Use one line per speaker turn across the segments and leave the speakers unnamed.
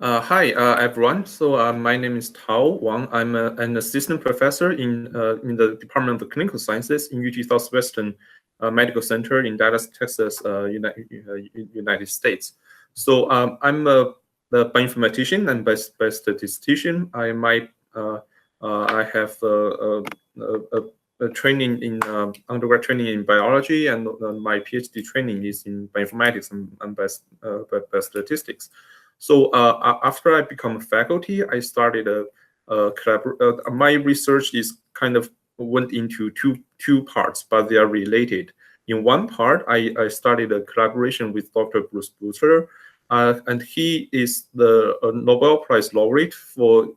Hi, everyone. My name is Tao Wang. I'm an assistant professor in the Department of Clinical Sciences in UT Southwestern Medical Center in Dallas, Texas, United States. I'm a bioinformatician and biostatistician. I have a training in undergrad training in biology, and my PhD training is in bioinformatics and biostatistics. After I become a faculty, I started my research is kind of went into two parts, but they are related. In one part, I started a collaboration with Dr. Bruce Butler, and he is the Nobel Prize laureate for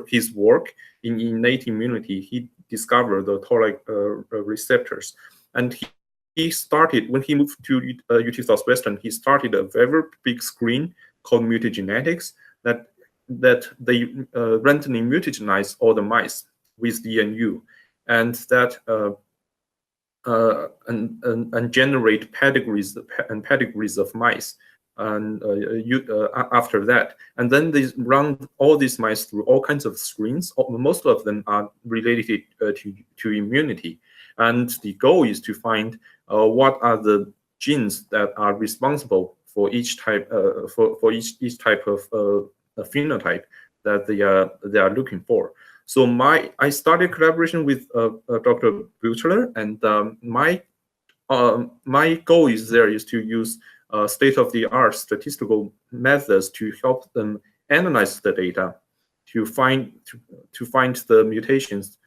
his work in innate immunity. He discovered the toll-like receptors, and he started when he moved to UT Southwestern. He started a very big screen called Mutagenetix that they randomly mutagenize all the mice with DNU, and that and generate pedigrees of mice. And after that, and then they run all these mice through all kinds of screens. Most of them are related to immunity, and the goal is to find what are the genes that are responsible for each type for each type of phenotype that they are looking for. So I started collaboration with Dr. Butler, and my goal is to use state-of-the-art statistical methods to help them analyze the data to find the mutations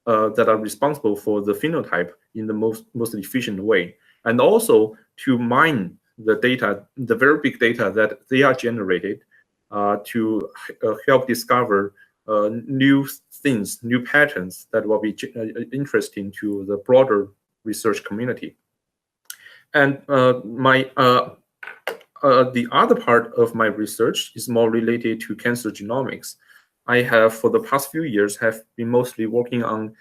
that are responsible for the phenotype in the most efficient way, and also to mine the data, the very big data that they are generated, to help discover new things, new patterns that will be interesting to the broader research community. And the other part of my research is more related to cancer genomics. I have, for the past few years, have been mostly working on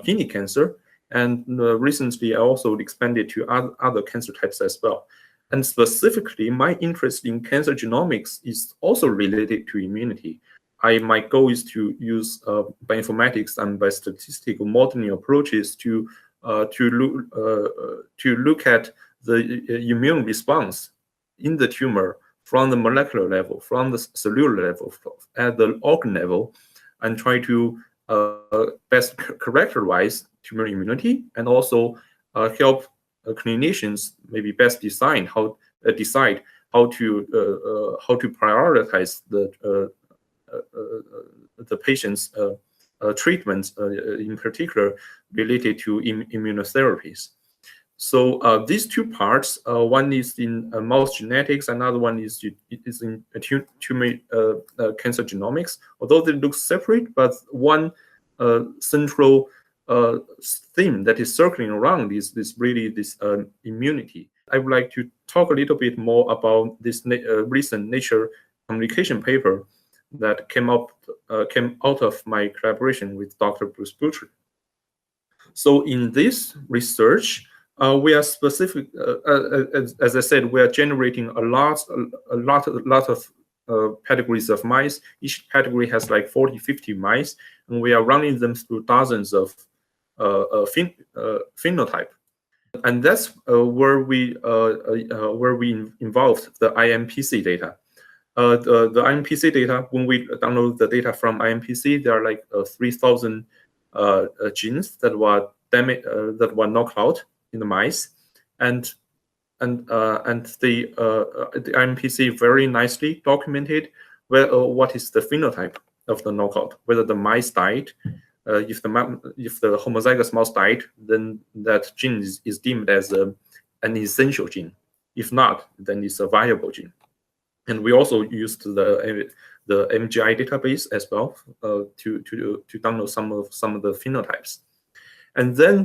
kidney cancer, and recently I also expanded to other cancer types as well. And specifically, my interest in cancer genomics is also related to immunity. My goal is to use bioinformatics and biostatistical modeling approaches to look at the immune response in the tumor from the molecular level, from the cellular level, at the organ level, and try to best characterize tumor immunity, and also help clinicians maybe best decide how to prioritize the patient's treatments, in particular related to immunotherapies. So these two parts, one is in mouse genetics, another one is in tumor cancer genomics. Although they look separate, but one central theme that is circling around is this immunity. I would like to talk a little bit more about this recent Nature Communication paper that came out of my collaboration with Dr. Bruce Butler. So in this research, we are specific, as I said, we are generating a lot of pedigrees of mice. Each pedigree has like 40, 50 mice, and we are running them through dozens of phenotype. And that's where we involved the IMPC data. The IMPC data, when we download the data from IMPC, there are like 3,000 genes that were knocked out in the mice, and the IMPC very nicely documented what is the phenotype of the knockout, whether the mice died. If the homozygous mouse died, then that gene is deemed as an essential gene. If not, then it's a viable gene. And we also used the MGI database as well to download some of the phenotypes. And then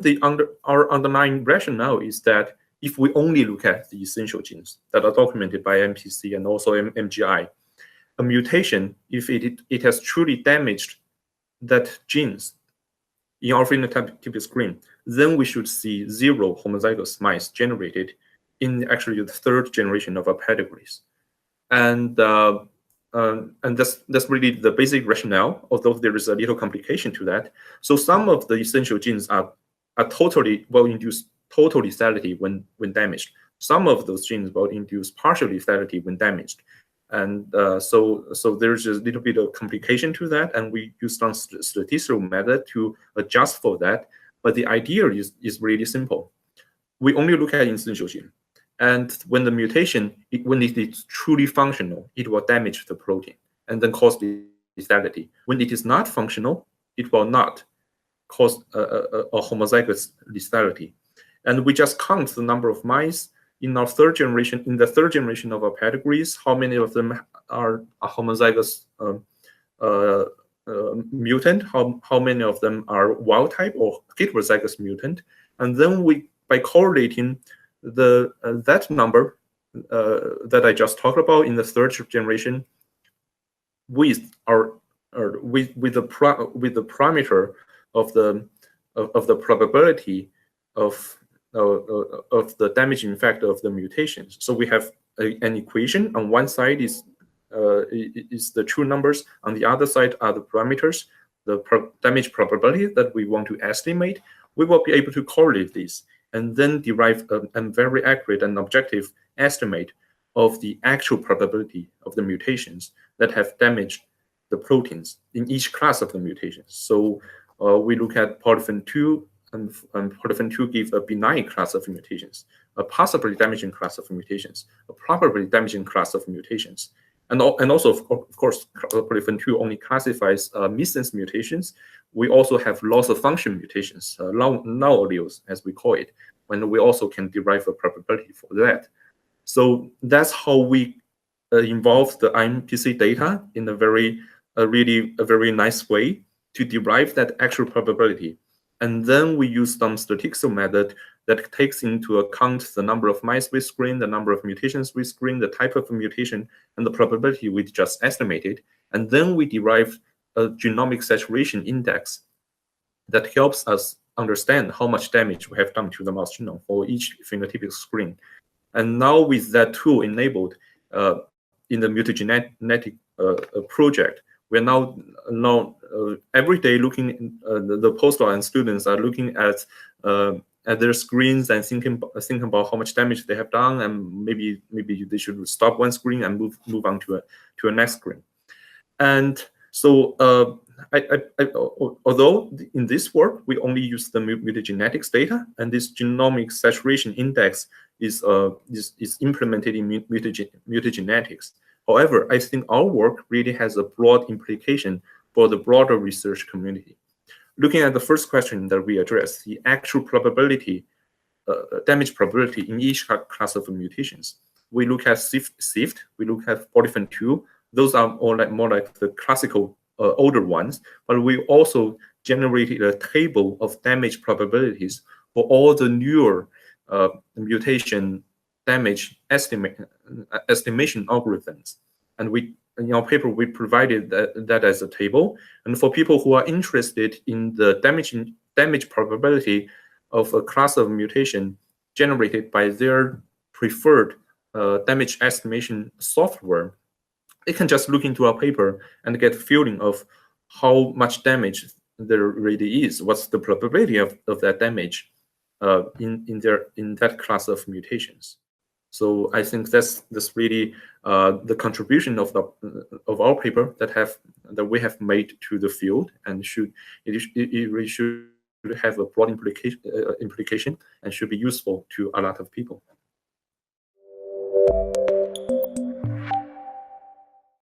our underlying rationale is that if we only look at the essential genes that are documented by MPC and also MGI, a mutation, if it has truly damaged that genes in our phenotypic screen, then we should see 0 homozygous mice generated in actually the 3rd generation of our pedigrees. And and that's really the basic rationale, although there is a little complication to that. So some of the essential genes are totally will induce total lethality when damaged. Some of those genes will induce partial lethality when damaged. And so there's a little bit of complication to that, and we use some statistical method to adjust for that. But the idea is really simple. We only look at essential gene. And when the mutation, when it is truly functional, it will damage the protein and then cause lethality. When it is not functional, it will not cause a homozygous lethality. And we just count the number of mice in our third generation, in the third generation of our pedigrees, how many of them are a homozygous mutant, how many of them are wild type or heterozygous mutant. And then we, by correlating that number that I just talked about in the third generation with with the parameter of the probability of the damaging factor of the mutations. So we have an equation. On one side is the true numbers. On the other side are the parameters, the damage probability that we want to estimate. We will be able to correlate these and then derive a very accurate and objective estimate of the actual probability of the mutations that have damaged the proteins in each class of the mutations. So we look at polyphen 2, and polyphen 2 gives a benign class of mutations, a possibly damaging class of mutations, a probably damaging class of mutations. And also, of course, polyphen 2 only classifies missense mutations. We also have loss of function mutations, null alleles, as we call it, when we also can derive a probability for that. So that's how we involve the IMPC data in a very nice way to derive that actual probability. And then we use some statistical method that takes into account the number of mice we screen, the number of mutations we screen, the type of mutation, and the probability we just estimated. And then we derive a genomic saturation index that helps us understand how much damage we have done to the mouse genome for each phenotypic screen. And now with that tool enabled in the mutagenetic project, we're now every day looking, the postdoc and students are looking at their screens and thinking about how much damage they have done, and maybe they should stop one screen and move on to a next screen. And so although in this work we only use the mutagenetics data, and this genomic saturation index is implemented in mutagenetics. However, I think our work really has a broad implication for the broader research community. Looking at the first question that we addressed, the actual probability, damage probability in each class of mutations. We look at SIFT, we look at polyphen 2. Those are more like the classical older ones, but we also generated a table of damage probabilities for all the newer mutation damage estimation algorithms. And we, in our paper, we provided that as a table. And for people who are interested in the damage probability of a class of mutation generated by their preferred damage estimation software, they can just look into our paper and get a feeling of how much damage there really is. What's the probability of that damage in that class of mutations? So I think that's really the contribution of our paper that we have made to the field, and it really should have a broad implication and should be useful to a lot of people.